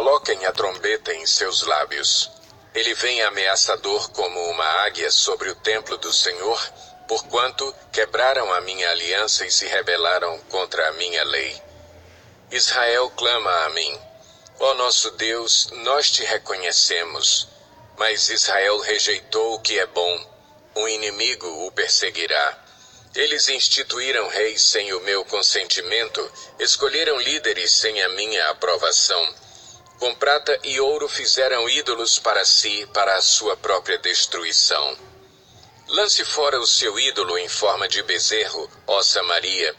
coloquem a trombeta em seus lábios. Ele vem ameaçador como uma águia sobre o templo do Senhor, porquanto quebraram a minha aliança e se rebelaram contra a minha lei. Israel clama a mim: ó nosso Deus, nós te reconhecemos. Mas Israel rejeitou o que é bom, um inimigo o perseguirá. Eles instituíram reis sem o meu consentimento, escolheram líderes sem a minha aprovação. Com prata e ouro fizeram ídolos para si, para a sua própria destruição. Lance fora o seu ídolo em forma de bezerro, ó Samaria.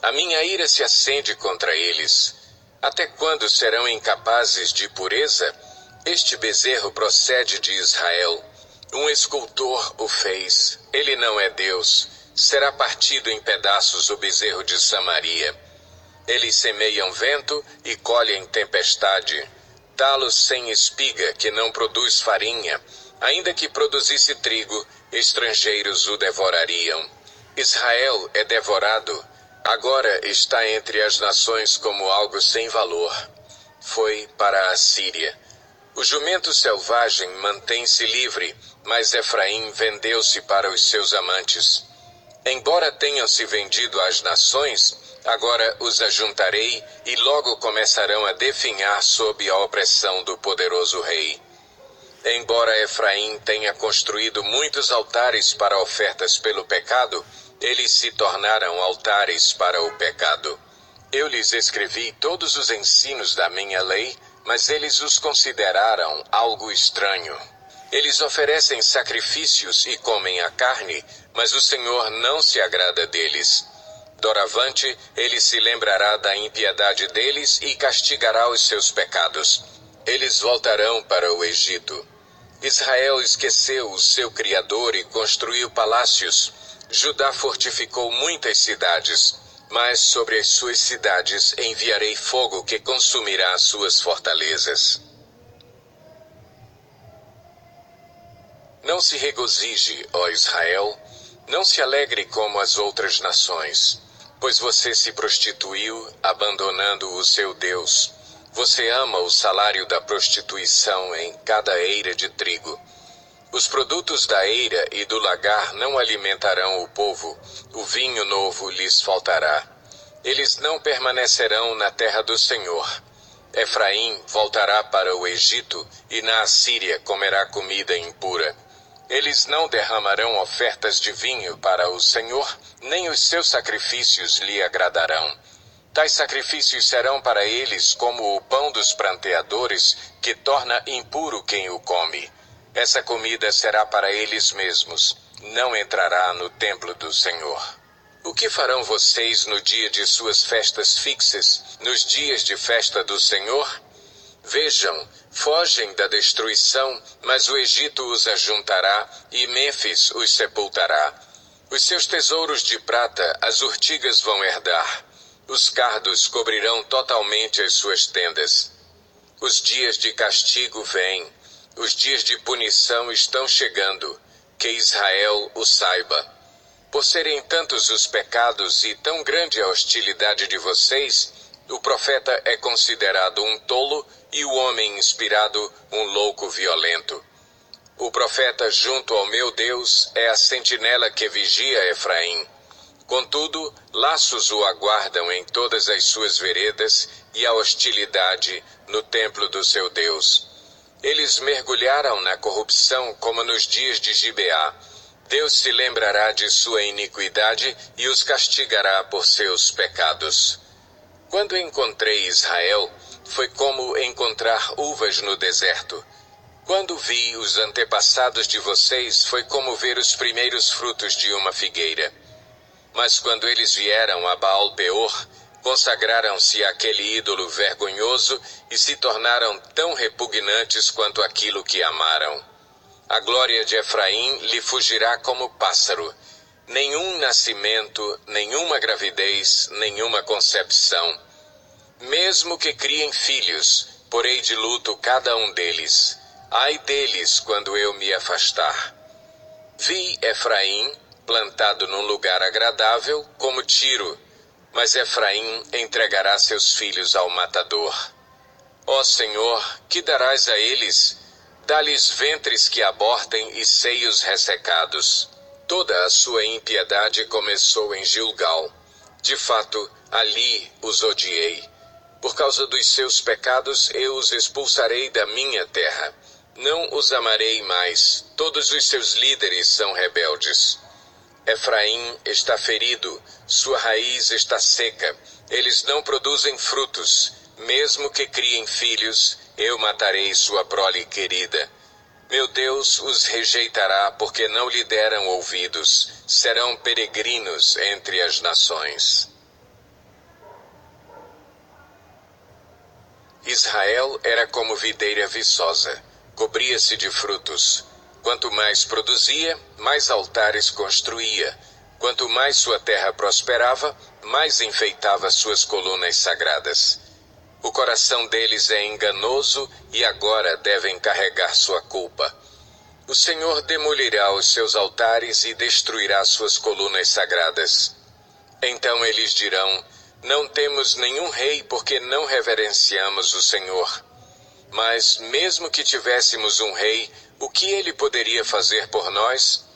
A minha ira se acende contra eles. Até quando serão incapazes de pureza? Este bezerro procede de Israel. Um escultor o fez. Ele não é Deus. Será partido em pedaços o bezerro de Samaria. Eles semeiam vento e colhem tempestade. Talos sem espiga, que não produz farinha. Ainda que produzisse trigo, estrangeiros o devorariam. Israel é devorado. Agora está entre as nações como algo sem valor. Foi para a Síria. O jumento selvagem mantém-se livre, mas Efraim vendeu-se para os seus amantes. Embora tenham se vendido às nações, agora os ajuntarei e logo começarão a definhar sob a opressão do poderoso rei. Embora Efraim tenha construído muitos altares para ofertas pelo pecado, eles se tornaram altares para o pecado. Eu lhes escrevi todos os ensinos da minha lei, mas eles os consideraram algo estranho. Eles oferecem sacrifícios e comem a carne, mas o Senhor não se agrada deles. Doravante, ele se lembrará da impiedade deles e castigará os seus pecados. Eles voltarão para o Egito. Israel esqueceu o seu Criador e construiu palácios. Judá fortificou muitas cidades, mas sobre as suas cidades enviarei fogo que consumirá as suas fortalezas. Não se regozije, ó Israel, não se alegre como as outras nações, pois você se prostituiu, abandonando o seu Deus. Você ama o salário da prostituição em cada eira de trigo. Os produtos da eira e do lagar não alimentarão o povo, o vinho novo lhes faltará. Eles não permanecerão na terra do Senhor. Efraim voltará para o Egito e na Assíria comerá comida impura. Eles não derramarão ofertas de vinho para o Senhor, nem os seus sacrifícios lhe agradarão. Tais sacrifícios serão para eles como o pão dos pranteadores, que torna impuro quem o come. Essa comida será para eles mesmos, não entrará no templo do Senhor. O que farão vocês no dia de suas festas fixas, nos dias de festa do Senhor? Vejam, fogem da destruição, mas o Egito os ajuntará e Mênfis os sepultará. Os seus tesouros de prata as urtigas vão herdar. Os cardos cobrirão totalmente as suas tendas. Os dias de castigo vêm. Os dias de punição estão chegando. Que Israel o saiba. Por serem tantos os pecados e tão grande a hostilidade de vocês, o profeta é considerado um tolo e o homem inspirado um louco violento. O profeta junto ao meu Deus é a sentinela que vigia Efraim. Contudo, laços o aguardam em todas as suas veredas e a hostilidade no templo do seu Deus. Eles mergulharam na corrupção como nos dias de Gibeá. Deus se lembrará de sua iniquidade e os castigará por seus pecados. Quando encontrei Israel, foi como encontrar uvas no deserto. Quando vi os antepassados de vocês, foi como ver os primeiros frutos de uma figueira. Mas quando eles vieram a Baal-Peor, consagraram-se àquele ídolo vergonhoso e se tornaram tão repugnantes quanto aquilo que amaram. A glória de Efraim lhe fugirá como pássaro. Nenhum nascimento, nenhuma gravidez, nenhuma concepção. Mesmo que criem filhos, porei de luto cada um deles. Ai deles quando eu me afastar. Vi Efraim plantado num lugar agradável como Tiro, mas Efraim entregará seus filhos ao matador. Ó Senhor, que darás a eles? Dá-lhes ventres que abortem e seios ressecados. Toda a sua impiedade começou em Gilgal. De fato, ali os odiei. Por causa dos seus pecados eu os expulsarei da minha terra. Não os amarei mais. Todos os seus líderes são rebeldes. Efraim está ferido, sua raiz está seca. Eles não produzem frutos. Mesmo que criem filhos, eu matarei sua prole querida. Meu Deus os rejeitará porque não lhe deram ouvidos. Serão peregrinos entre as nações. Israel era como videira viçosa, cobria-se de frutos. Quanto mais produzia, mais altares construía. Quanto mais sua terra prosperava, mais enfeitava suas colunas sagradas. O coração deles é enganoso e agora devem carregar sua culpa. O Senhor demolirá os seus altares e destruirá suas colunas sagradas. Então eles dirão: não temos nenhum rei porque não reverenciamos o Senhor. Mas mesmo que tivéssemos um rei, o que ele poderia fazer por nós?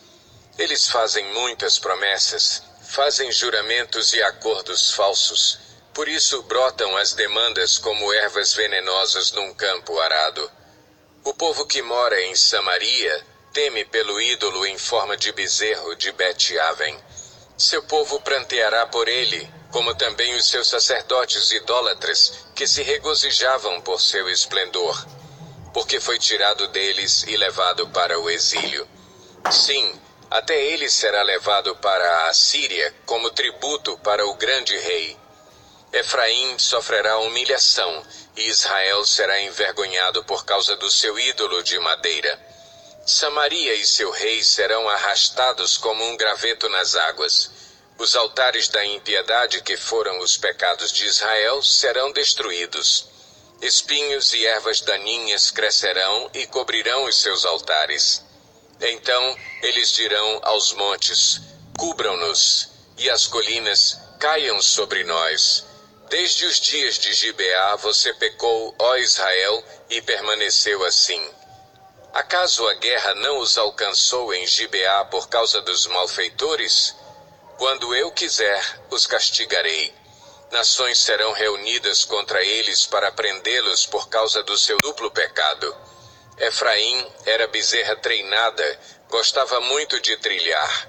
Eles fazem muitas promessas, fazem juramentos e acordos falsos. Por isso brotam as demandas como ervas venenosas num campo arado. O povo que mora em Samaria teme pelo ídolo em forma de bezerro de Bet-Aven. Seu povo pranteará por ele, como também os seus sacerdotes idólatras, que se regozijavam por seu esplendor, porque foi tirado deles e levado para o exílio. Sim, até ele será levado para a Assíria como tributo para o grande rei. Efraim sofrerá humilhação, e Israel será envergonhado por causa do seu ídolo de madeira. Samaria e seu rei serão arrastados como um graveto nas águas. Os altares da impiedade que foram os pecados de Israel serão destruídos. Espinhos e ervas daninhas crescerão e cobrirão os seus altares. Então eles dirão aos montes: cubram-nos, e às colinas: caiam sobre nós. Desde os dias de Gibeá você pecou, ó Israel, e permaneceu assim. Acaso a guerra não os alcançou em Gibeá por causa dos malfeitores? Quando eu quiser, os castigarei. Nações serão reunidas contra eles para prendê-los por causa do seu duplo pecado. Efraim era bezerra treinada, gostava muito de trilhar.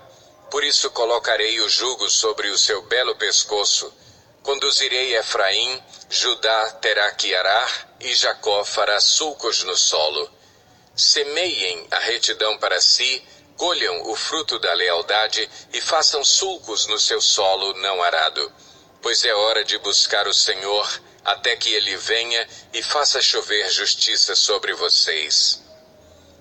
Por isso colocarei o jugo sobre o seu belo pescoço. Conduzirei Efraim, Judá terá que arar, e Jacó fará sulcos no solo. Semeiem a retidão para si, colham o fruto da lealdade e façam sulcos no seu solo não arado. Pois é hora de buscar o Senhor, até que ele venha e faça chover justiça sobre vocês.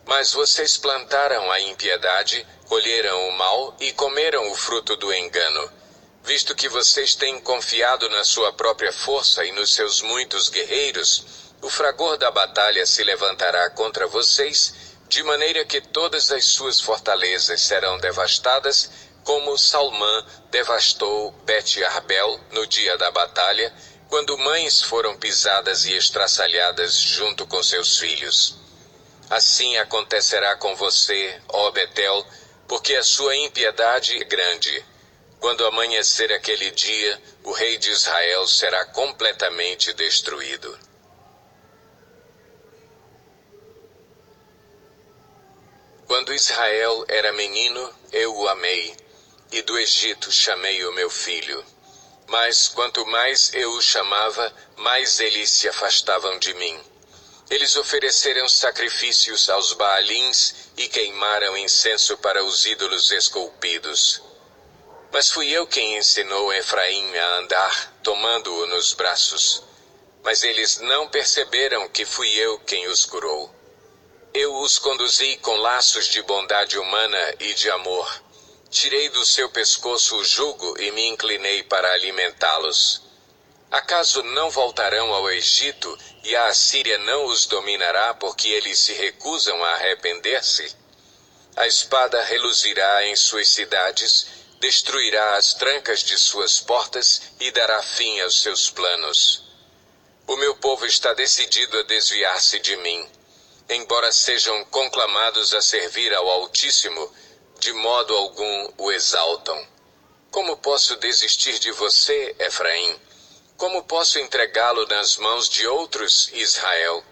Mas vocês plantaram a impiedade, colheram o mal e comeram o fruto do engano. Visto que vocês têm confiado na sua própria força e nos seus muitos guerreiros, o fragor da batalha se levantará contra vocês, de maneira que todas as suas fortalezas serão devastadas, como Salmã devastou Bet-Arbel no dia da batalha, quando mães foram pisadas e estraçalhadas junto com seus filhos. Assim acontecerá com você, ó Betel, porque a sua impiedade é grande. Quando amanhecer aquele dia, o rei de Israel será completamente destruído. Quando Israel era menino, eu o amei, e do Egito chamei o meu filho. Mas quanto mais eu o chamava, mais eles se afastavam de mim. Eles ofereceram sacrifícios aos Baalins e queimaram incenso para os ídolos esculpidos. Mas fui eu quem ensinou Efraim a andar, tomando-o nos braços. Mas eles não perceberam que fui eu quem os curou. Eu os conduzi com laços de bondade humana e de amor. Tirei do seu pescoço o jugo e me inclinei para alimentá-los. Acaso não voltarão ao Egito e a Assíria não os dominará porque eles se recusam a arrepender-se? A espada reluzirá em suas cidades, destruirá as trancas de suas portas e dará fim aos seus planos. O meu povo está decidido a desviar-se de mim. Embora sejam conclamados a servir ao Altíssimo, de modo algum o exaltam. Como posso desistir de você, Efraim? Como posso entregá-lo nas mãos de outros, Israel?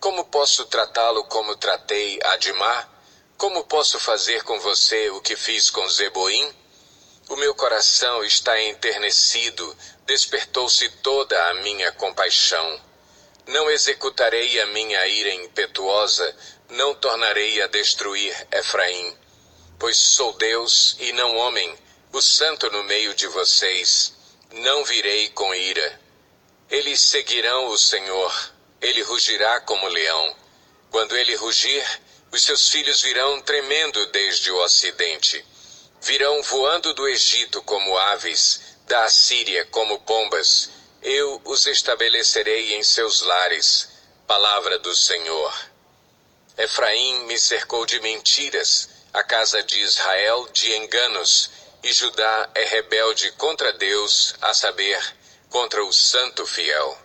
Como posso tratá-lo como tratei Admá? Como posso fazer com você o que fiz com Zeboim? O meu coração está enternecido, despertou-se toda a minha compaixão. Não executarei a minha ira impetuosa, não tornarei a destruir Efraim. Pois sou Deus e não homem, o santo no meio de vocês. Não virei com ira. Eles seguirão o Senhor, ele rugirá como leão. Quando ele rugir, os seus filhos virão tremendo desde o ocidente. Virão voando do Egito como aves, da Assíria como pombas. Eu os estabelecerei em seus lares. Palavra do Senhor. Efraim me cercou de mentiras, a casa de Israel de enganos, e Judá é rebelde contra Deus, a saber, contra o Santo Fiel.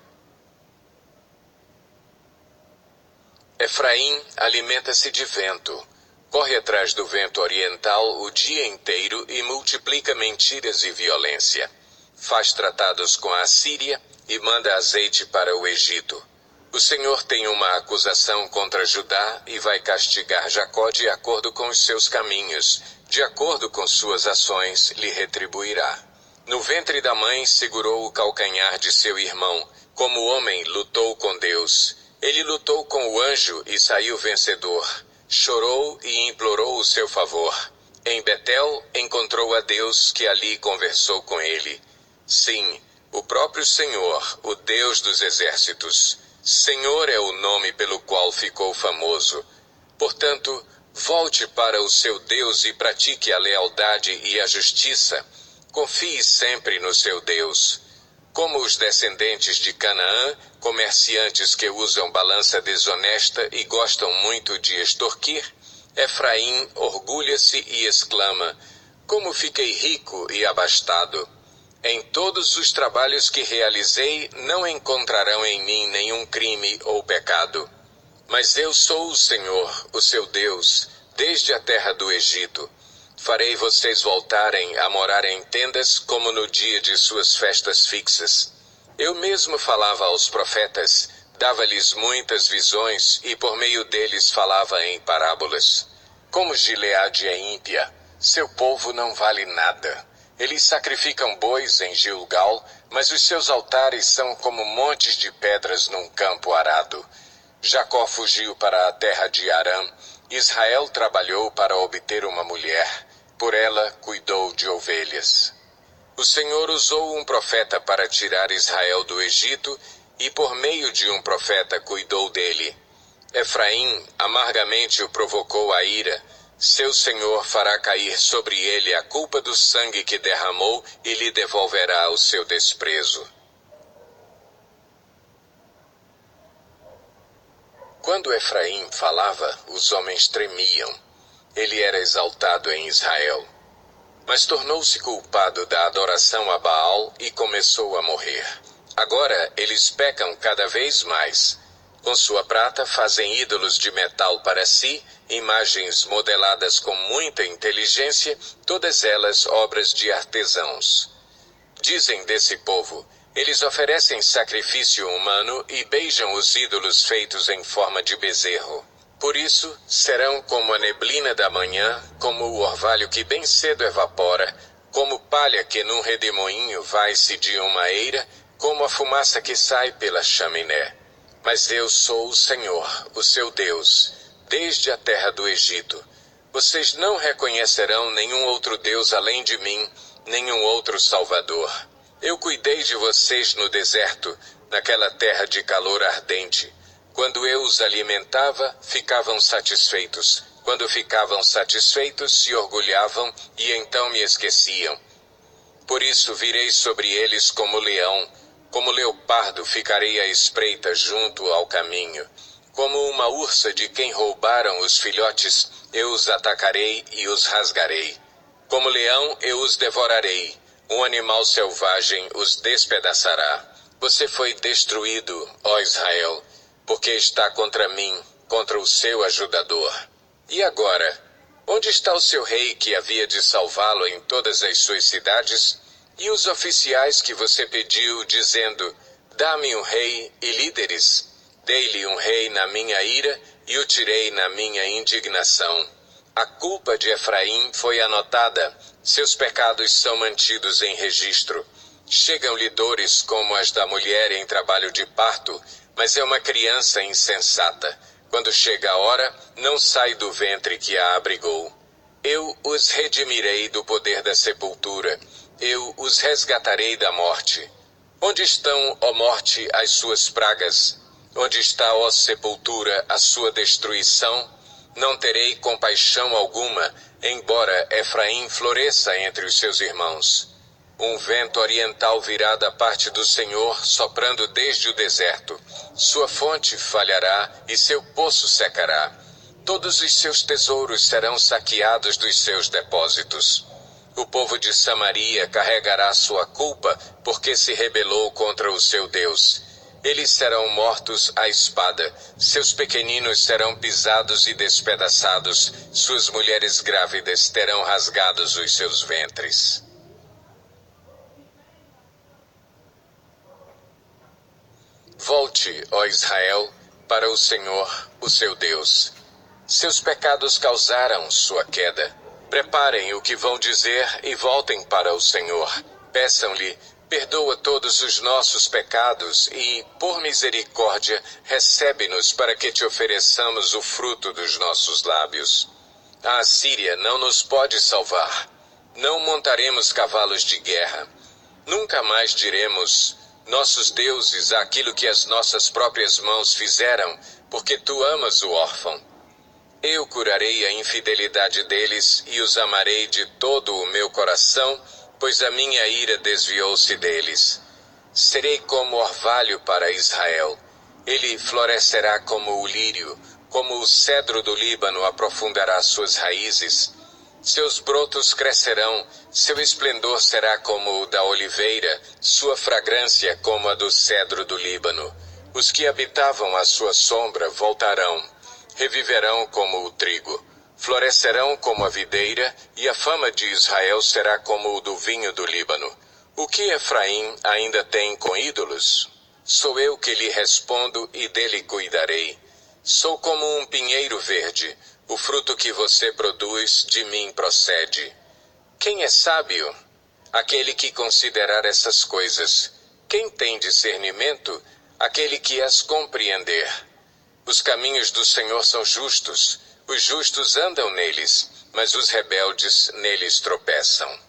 Efraim alimenta-se de vento, corre atrás do vento oriental o dia inteiro e multiplica mentiras e violência. Faz tratados com a Assíria e manda azeite para o Egito. O Senhor tem uma acusação contra Judá e vai castigar Jacó de acordo com os seus caminhos, de acordo com suas ações lhe retribuirá. No ventre da mãe segurou o calcanhar de seu irmão, como homem lutou com Deus. Ele lutou com o anjo e saiu vencedor. Chorou e implorou o seu favor. Em Betel encontrou a Deus que ali conversou com ele. Sim, o próprio Senhor, o Deus dos exércitos. Senhor é o nome pelo qual ficou famoso. Portanto, volte para o seu Deus e pratique a lealdade e a justiça. Confie sempre no seu Deus. Como os descendentes de Canaã, comerciantes que usam balança desonesta e gostam muito de extorquir, Efraim orgulha-se e exclama: como fiquei rico e abastado! Em todos os trabalhos que realizei, não encontrarão em mim nenhum crime ou pecado. Mas eu sou o Senhor, o seu Deus, desde a terra do Egito. Farei vocês voltarem a morar em tendas como no dia de suas festas fixas. Eu mesmo falava aos profetas, dava-lhes muitas visões e por meio deles falava em parábolas. Como Gileade é ímpia, seu povo não vale nada. Eles sacrificam bois em Gilgal, mas os seus altares são como montes de pedras num campo arado. Jacó fugiu para a terra de Arã. Israel trabalhou para obter uma mulher. Por ela cuidou de ovelhas. O Senhor usou um profeta para tirar Israel do Egito e por meio de um profeta cuidou dele. Efraim amargamente o provocou a ira. Seu Senhor fará cair sobre ele a culpa do sangue que derramou e lhe devolverá o seu desprezo. Quando Efraim falava, os homens tremiam. Ele era exaltado em Israel. Mas tornou-se culpado da adoração a Baal e começou a morrer. Agora eles pecam cada vez mais. Com sua prata fazem ídolos de metal para si, imagens modeladas com muita inteligência, todas elas obras de artesãos. Dizem desse povo: eles oferecem sacrifício humano e beijam os ídolos feitos em forma de bezerro. Por isso, serão como a neblina da manhã, como o orvalho que bem cedo evapora, como palha que num redemoinho vai-se de uma eira, como a fumaça que sai pela chaminé. Mas eu sou o Senhor, o seu Deus, desde a terra do Egito. Vocês não reconhecerão nenhum outro Deus além de mim, nenhum outro Salvador. Eu cuidei de vocês no deserto, naquela terra de calor ardente. Quando eu os alimentava, ficavam satisfeitos. Quando ficavam satisfeitos, se orgulhavam e então me esqueciam. Por isso virei sobre eles como leão, como leopardo ficarei à espreita junto ao caminho. Como uma ursa de quem roubaram os filhotes, eu os atacarei e os rasgarei. Como leão eu os devorarei, um animal selvagem os despedaçará. Você foi destruído, ó Israel, porque está contra mim, contra o seu ajudador. E agora, onde está o seu rei que havia de salvá-lo em todas as suas cidades? E os oficiais que você pediu, dizendo, dá-me um rei e líderes? Dei-lhe um rei na minha ira e o tirei na minha indignação. A culpa de Efraim foi anotada, seus pecados são mantidos em registro. Chegam-lhe dores como as da mulher em trabalho de parto, mas é uma criança insensata. Quando chega a hora, não sai do ventre que a abrigou. Eu os redimirei do poder da sepultura. Eu os resgatarei da morte. Onde estão, ó morte, as suas pragas? Onde está, ó sepultura, a sua destruição? Não terei compaixão alguma, embora Efraim floresça entre os seus irmãos. Um vento oriental virá da parte do Senhor, soprando desde o deserto. Sua fonte falhará e seu poço secará. Todos os seus tesouros serão saqueados dos seus depósitos. O povo de Samaria carregará sua culpa, porque se rebelou contra o seu Deus. Eles serão mortos à espada, seus pequeninos serão pisados e despedaçados, suas mulheres grávidas terão rasgados os seus ventres. Volte, ó Israel, para o Senhor, o seu Deus. Seus pecados causaram sua queda. Preparem o que vão dizer e voltem para o Senhor. Peçam-lhe, perdoa todos os nossos pecados e, por misericórdia, recebe-nos para que te ofereçamos o fruto dos nossos lábios. A Assíria não nos pode salvar. Não montaremos cavalos de guerra. Nunca mais diremos, nossos deuses, aquilo que as nossas próprias mãos fizeram, porque tu amas o órfão. Eu curarei a infidelidade deles e os amarei de todo o meu coração, pois a minha ira desviou-se deles. Serei como orvalho para Israel. Ele florescerá como o lírio, como o cedro do Líbano aprofundará suas raízes. Seus brotos crescerão, seu esplendor será como o da oliveira, sua fragrância como a do cedro do Líbano. Os que habitavam à sua sombra voltarão. Reviverão como o trigo, florescerão como a videira, e a fama de Israel será como o do vinho do Líbano. O que Efraim ainda tem com ídolos? Sou eu que lhe respondo e dele cuidarei. Sou como um pinheiro verde, o fruto que você produz de mim procede. Quem é sábio? Aquele que considerar essas coisas. Quem tem discernimento? Aquele que as compreender. Os caminhos do Senhor são justos, os justos andam neles, mas os rebeldes neles tropeçam.